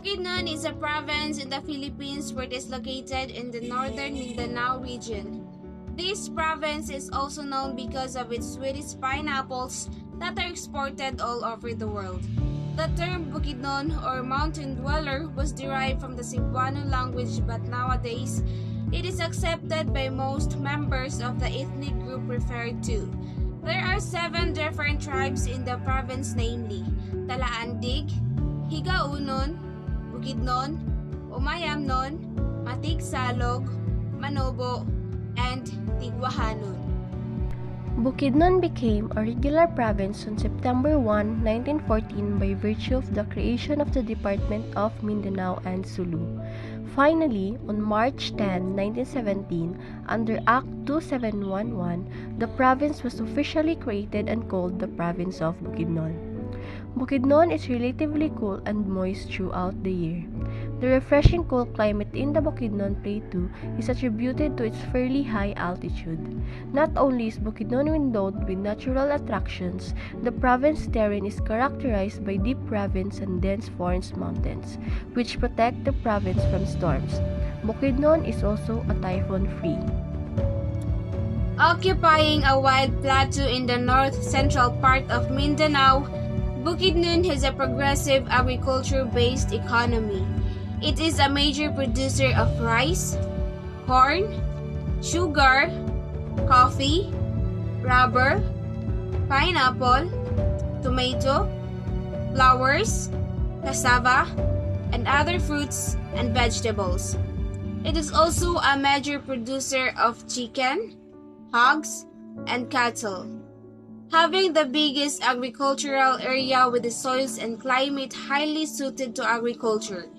Bukidnon is a province in the Philippines where it is located in the northern Mindanao region. This province is also known because of its sweetest pineapples that are exported all over the world. The term Bukidnon or mountain dweller was derived from the Cebuano language, but nowadays it is accepted by most members of the ethnic group referred to. There are 7 different tribes in the province, namely Talaandig, Higaunon, Bukidnon, Umayamnon, Matigsalog, Manobo, and Tigwahanon. Bukidnon became a regular province on September 1, 1914 by virtue of the creation of the Department of Mindanao and Sulu. Finally, on March 10, 1917, under Act 2711, the province was officially created and called the Province of Bukidnon. Bukidnon is relatively cool and moist throughout the year. The refreshing cool climate in the Bukidnon Plateau is attributed to its fairly high altitude. Not only is Bukidnon endowed with natural attractions, the province terrain is characterized by deep ravines and dense forest mountains, which protect the province from storms. Bukidnon is also a typhoon-free. Occupying a wide plateau in the north-central part of Mindanao, Bukidnon has a progressive agriculture-based economy. It is a major producer of rice, corn, sugar, coffee, rubber, pineapple, tomato, flowers, cassava, and other fruits and vegetables. It is also a major producer of chicken, hogs, and cattle. Having the biggest agricultural area with the soils and climate highly suited to agriculture,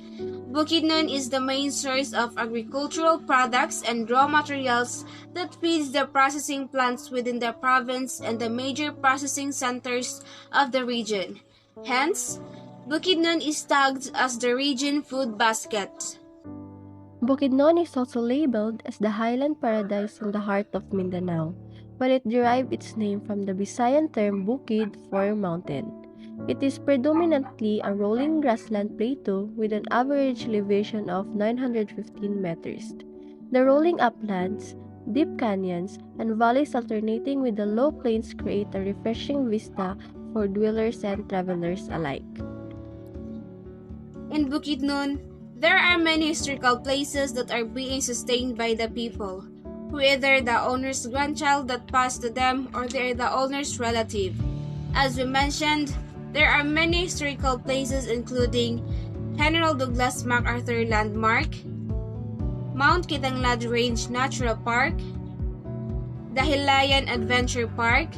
Bukidnon is the main source of agricultural products and raw materials that feeds the processing plants within the province and the major processing centers of the region. Hence, Bukidnon is tagged as the region food basket. Bukidnon is also labeled as the Highland Paradise in the heart of Mindanao, but it derived its name from the Visayan term bukid for mountain. It is predominantly a rolling grassland plateau with an average elevation of 915 meters. The rolling uplands, deep canyons, and valleys alternating with the low plains create a refreshing vista for dwellers and travelers alike. In Bukidnon, there are many historical places that are being sustained by the people, who either the owner's grandchild that passed to them or they are the owner's relative. As we mentioned, there are many historical places including General Douglas MacArthur Landmark, Mount Kitanglad Range Natural Park, the Hilayan Adventure Park,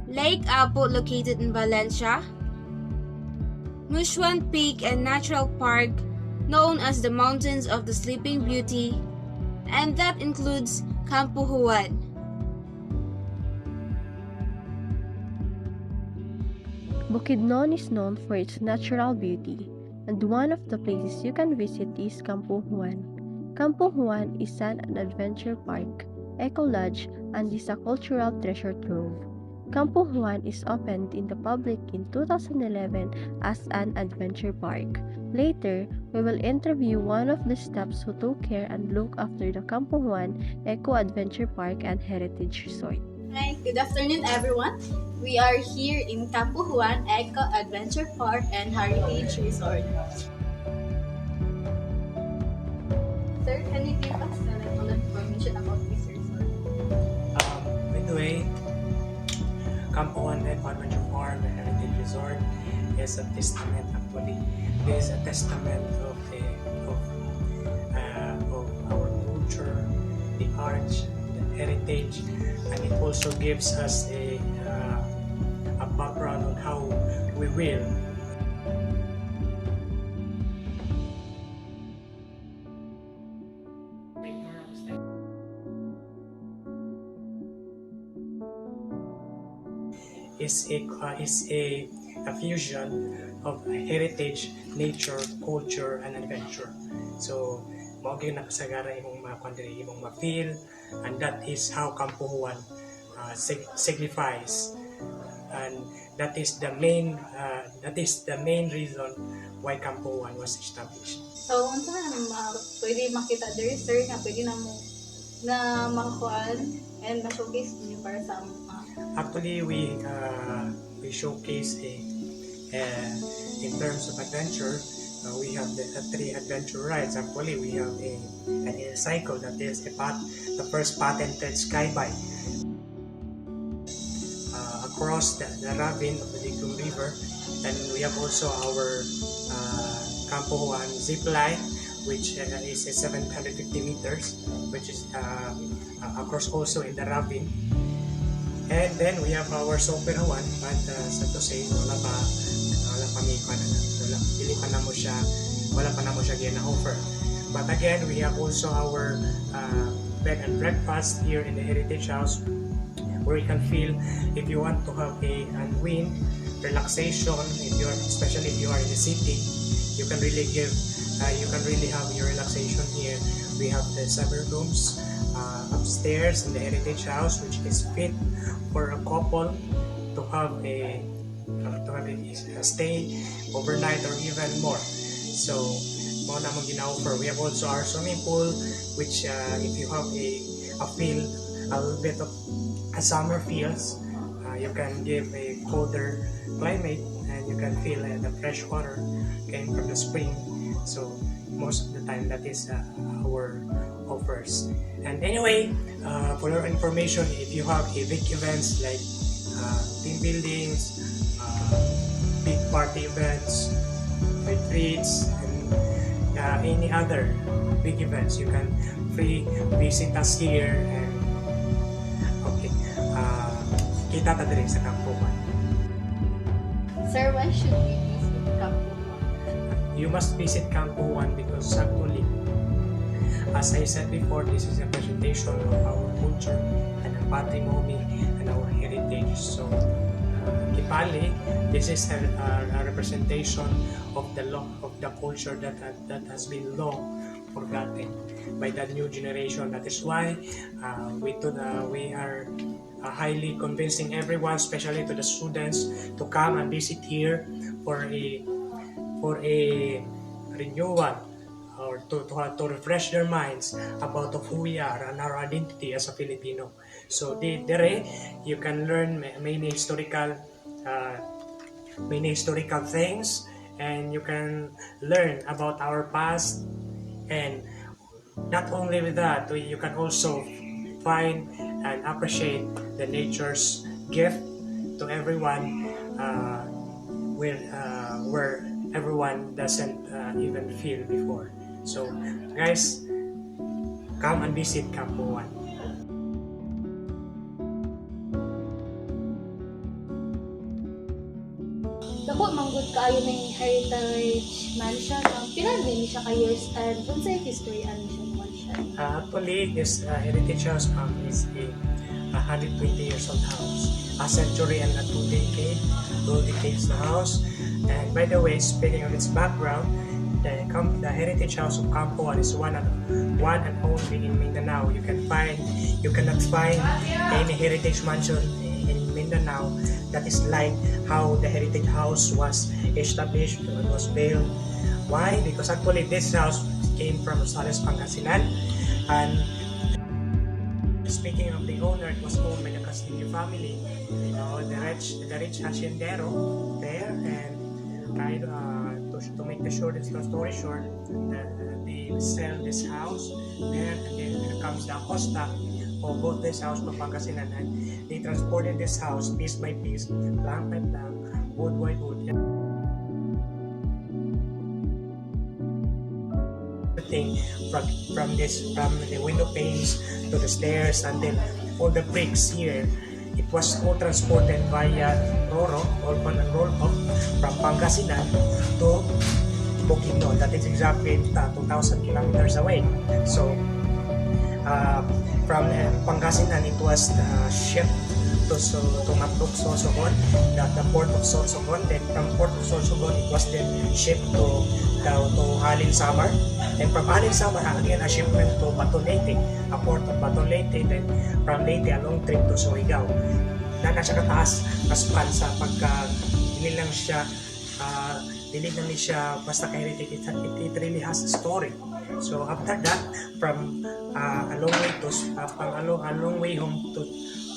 Lake Apo located in Valencia, Mushuan Peak and Natural Park known as the Mountains of the Sleeping Beauty, and that includes Kampu. Bukidnon is known for its natural beauty, and one of the places you can visit is Kampu. Kampu is an adventure park, eco lodge, and is a cultural treasure trove. Kampu is opened in the public in 2011 as an adventure park. Later, we will interview one of the staffs who took care and look after the Kampu Eco Adventure Park and Heritage Resort. Hi, good afternoon everyone. We are here in Kampu Eco Adventure Park and Heritage Resort. Sir, can you give us a little information about this resort? By the way, Kampu Eco Adventure Park and Heritage Resort is a testament actually. It is a testament of our culture, the arts, the heritage, and it also gives us a background on how we will. Is a fusion of heritage, nature, culture, and adventure. So, mao gyud nakasagara imong makondiri, imong ma-feel, and that is how Kampu signifies and that is the main reason why Kampu 1 was established. So, unsa man pwede makita diri sir nga pwede na mo na makakuan and ma-showcase niyo para sa mga Actually, we showcase in terms of adventure. We have the 3 adventure rides. Actually, we have an cycle that is the first patented skybike across the ravine of the Ducumentary River, and we have also our Kampu 1 zip line, which is 750 meters, which is across also in the ravine. And then we have our Super 1, but sad to say, wala pa na mo siya gina-offer. But again, we have also our bed and breakfast here in the Heritage House, where you can feel, if you want to have a unwind, relaxation, especially if you are in the city, you can really have your relaxation here. We have the 7 rooms upstairs in the Heritage House, which is fit for a couple to have a stay overnight or even more. So, mo na mong gina-offer. We have also our swimming pool, which if you have a little bit of a summer feels, you can give a colder climate and you can feel the fresh water came from the spring. So most of the time that is our offers. And anyway, for your information, if you have a big events like team buildings, big party events, retreats, and any other big events, you can free visit us here. And okay, kita ta diri sa Kampu 1. Sir, why should we visit Kampu 1? You must visit Kampu 1 because actually, as I said before, this is a presentation of our culture and our patrimony and our heritage. So, Kipali, this is a representation of the culture that has been long forgotten by the new generation. That is why we are highly convincing everyone, especially to the students, to come and visit here for a renewal, or to refresh their minds about of who we are and our identity as a Filipino. So there you can learn many historical things, and you can learn about our past. And not only with that, you can also find and appreciate the nature's gift to everyone, where everyone doesn't even feel before. So guys, come and visit Kampu 1. Dako manggod kaayo ning Heritage Mansion. Pila din siya ka years and unsay history ano siya mansion? Actually, this Heritage House is a 120 years old house, a century and a 2 decades the house. And by the way, speaking of its background, the Heritage House of Kampu 1 is one and only in Mindanao. You cannot find any heritage mansion in Mindanao that is like how the Heritage House was established and was built. Why? Because actually this house came from Rosales, Pangasinan, and speaking of the owner, it was owned by the Castillo family, the rich haciendero there, and to make the story short, they sell this house there, and then comes the Acosta of both this house from Pangasinan, and they transported this house piece by piece, plank by plank, wood by wood. Everything from the window panes to the stairs, and then all the bricks here, it was all transported via Roro or roll off from Pangasinan to Bukidnon. That is exactly 2,000 kilometers away. So from Pangasinan, it was shipped to Sorsogon, the port of Sorsogon. Then from port of Sorsogon, it was then shipped to Ahlleah, Samar. And from Ahlleah, Samar, again a shipment to Baton Leyte, a port of Baton Leyte. Then from Leyte, a long trip to Surigao. na siya kataas kaspan sa pagka dili lang siya basta ka-heritage. It really has a story. So after that, from a long way home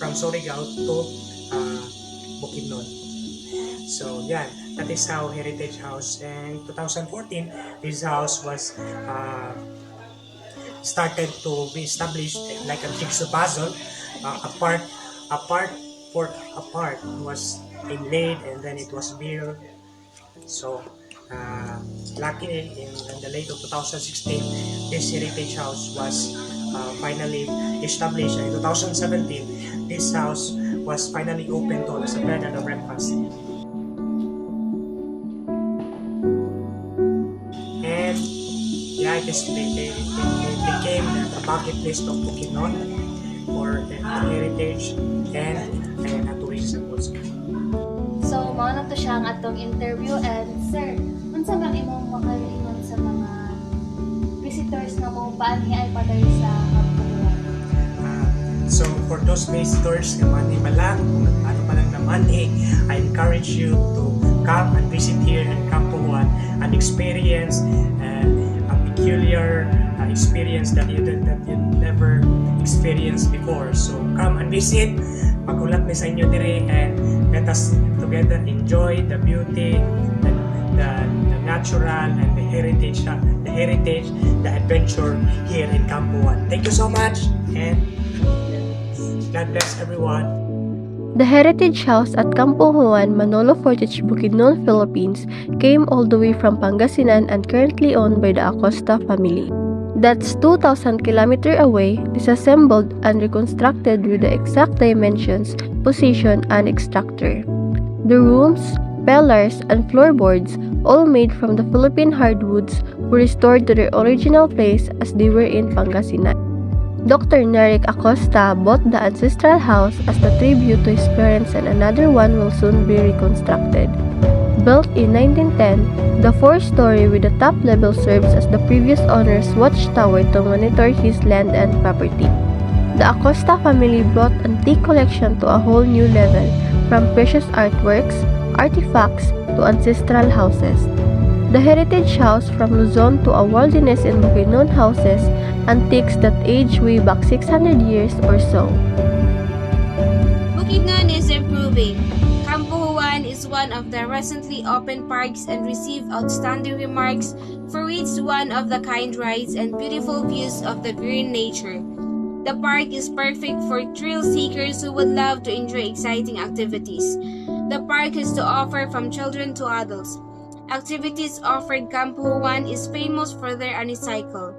from Surigao to Bukidnon. So yan, that is how Heritage House. And 2014, this house was started to be established like a jigsaw puzzle. A part was inlaid and then it was built. So luckily in the late of 2016, this Heritage House was finally established. In 2017, this house was finally opened to as a bed and a breakfast. And yeah, it became the bucket list of Bukidnon for the heritage and tourism also. So, mao na to siya ang atong interview. And sir, unsa man imong makaingon sa mga visitors na mo paanhi ay padari sa Kampu? So for those visitors na mani pala, ano pa lang naman I encourage you to come and visit here in Kampu and experience a peculiar experience that you never experienced before. So come and visit, magulat mi sa inyo dire, and let us together enjoy the beauty, the natural and the heritage, the adventure here in Kampu. Thank you so much, and God bless everyone. The Heritage House at Kampu Manolo Fortich, Bukidnon, Philippines came all the way from Pangasinan and currently owned by the Acosta family. That's 2,000 kilometers away, disassembled and reconstructed with the exact dimensions, position, and structure. The rooms, pillars, and floorboards, all made from the Philippine hardwoods, were restored to their original place as they were in Pangasinan. Dr. Narek Acosta bought the ancestral house as a tribute to his parents, and another one will soon be reconstructed. Built in 1910, the four-story with the top level serves as the previous owner's watchtower to monitor his land and property. The Acosta family brought antique collection to a whole new level, from precious artworks, artifacts, to ancestral houses. The Heritage House from Luzon to a worldliness in Bukidnon houses antiques that age way back 600 years or so. Bukidnon is improving. Kampu is one of the recently opened parks and received outstanding remarks for its one-of-the-kind rides and beautiful views of the green nature. The park is perfect for thrill seekers who would love to enjoy exciting activities. The park has to offer from children to adults. Activities offered. Kampu is famous for their Anicycle,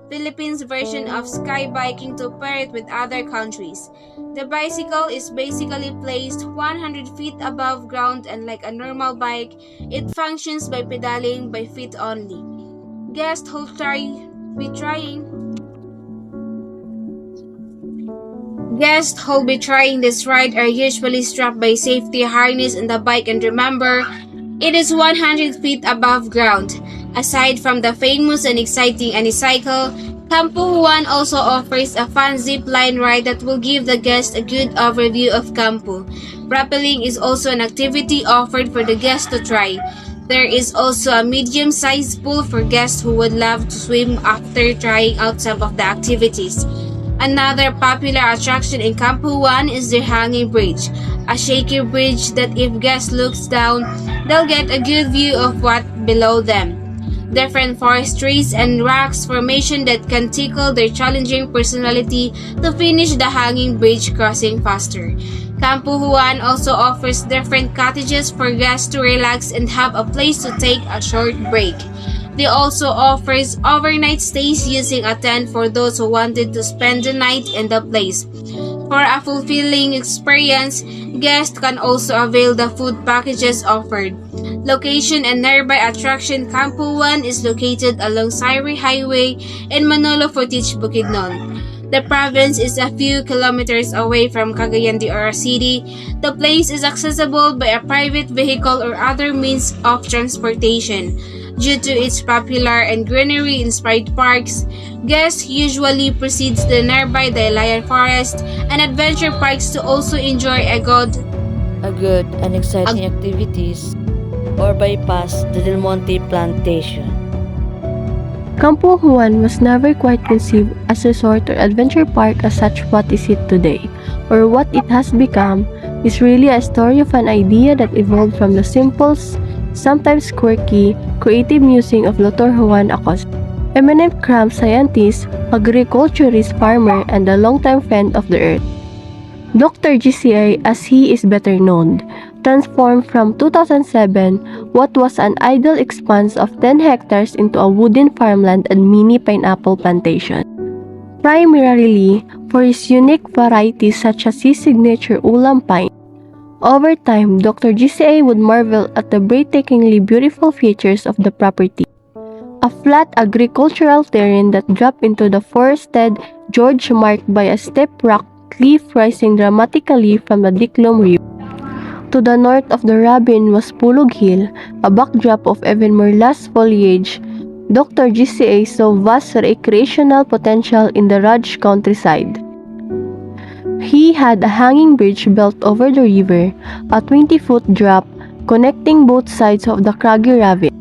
Philippines version of sky biking, to pair it with other countries. The bicycle is basically placed 100 feet above ground, and like a normal bike, it functions by pedaling by feet only. Guests who be trying this ride are usually strapped by safety harness in the bike, and remember, it is 100 feet above ground. Aside from the famous and exciting Anicycle, Kampu also offers a fun zip line ride that will give the guest a good overview of Kampu. Rappelling is also an activity offered for the guests to try. There is also a medium-sized pool for guests who would love to swim after trying out some of the activities. Another popular attraction in Kampu is the hanging bridge, a shaky bridge that if guests looks down, they'll get a good view of what below them. Different forest trees and rocks formation that can tickle their challenging personality to finish the hanging bridge crossing faster. Kampu also offers different cottages for guests to relax and have a place to take a short break. They also offers overnight stays using a tent for those who wanted to spend the night in the place. For a fulfilling experience, guests can also avail the food packages offered. Location and nearby attraction. Kampu is located along Siri Highway in Manolo Fortich, Bukidnon. The province is a few kilometers away from Cagayan de Oro City. The place is accessible by a private vehicle or other means of transportation. Due to its popular and greenery-inspired parks, guests usually proceed to the nearby Ahlleah forest and adventure parks to also enjoy a good and exciting activities or bypass the Del Monte plantation. Kampu Juan was never quite conceived as a resort or adventure park as such. What is it today, or what it has become, is really a story of an idea that evolved from the simple, sometimes quirky, creative musing of Dr. Juan Acosta, eminent cram scientist, agriculturist, farmer, and a longtime friend of the earth. Dr. GCA, as he is better known, transformed from 2007 what was an idle expanse of 10 hectares into a wooden farmland and mini pineapple plantation. Primarily for his unique varieties such as his signature ulam pine. Over time, Dr. GCA would marvel at the breathtakingly beautiful features of the property. A flat agricultural terrain that dropped into the forested gorge marked by a steep rock cliff rising dramatically from the Diklum River. To the north of the ravine was Pulug Hill, a backdrop of even more lush foliage. Dr. GCA saw vast recreational potential in the rugged countryside. He had a hanging bridge built over the river, a 20-foot drop connecting both sides of the craggy ravine.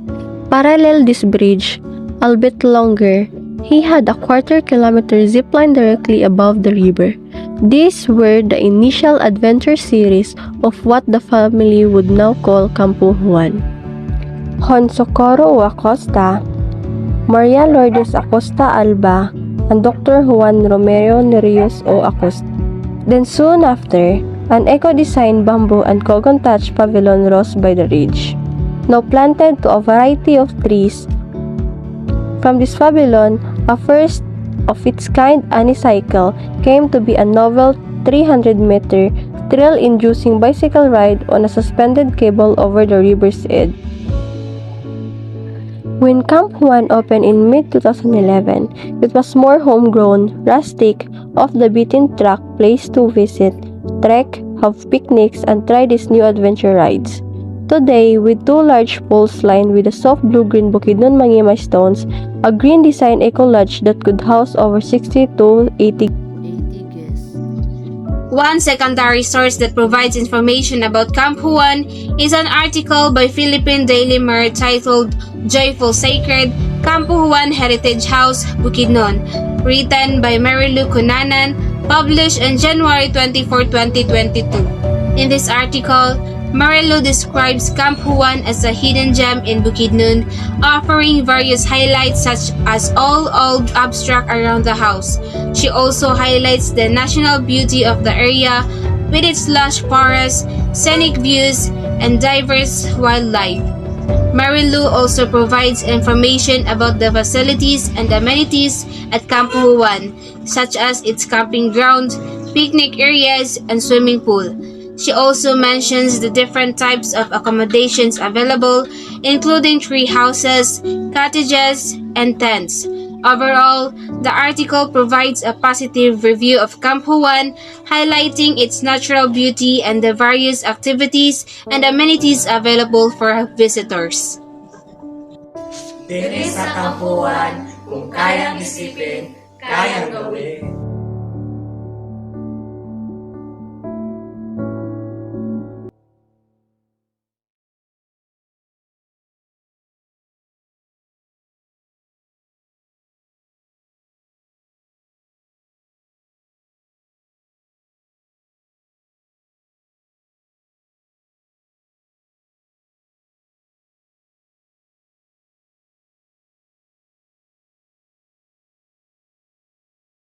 Parallel this bridge, albeit longer, he had a quarter-kilometer zipline directly above the river. These were the initial adventure series of what the family would now call Kampu Juan. Juan Socorro Acosta, Maria Lourdes Acosta Alba, and Dr. Juan Romero Nerios O. Acosta. Then soon after, an eco-designed bamboo and coconut pavilion rose by the ridge, now planted to a variety of trees. From this pavilion, a first of its kind unicycle came to be a novel 300-meter thrill-inducing bicycle ride on a suspended cable over the river's edge. When Camp Juan opened in mid-2011, it was more homegrown, rustic, off-the-beaten-track place to visit, trek, have picnics, and try these new adventure rides. Today, with two large pools lined with the soft blue-green Bukidnon Mangimay stones, a green-design eco-lodge that could house over 60 to 80 guests. One secondary source that provides information about Camp Juan is an article by Philippine Daily Mirror titled Joyful Sacred, Kampu Juan Heritage House, Bukidnon, written by Marilu Cunanan, published on January 24, 2022. In this article, Marilu describes Camp Juan as a hidden gem in Bukidnon, offering various highlights such as all old abstract around the house. She also highlights the national beauty of the area with its lush forests, scenic views, and diverse wildlife. Marilu also provides information about the facilities and amenities at Camp Juan, such as its camping ground, picnic areas, and swimming pool. She also mentions the different types of accommodations available, including tree houses, cottages, and tents. Overall, the article provides a positive review of Camp Juan, highlighting its natural beauty and the various activities and amenities available for visitors. Dito sa Kampuan, kung kayang isipin, kayang gawin.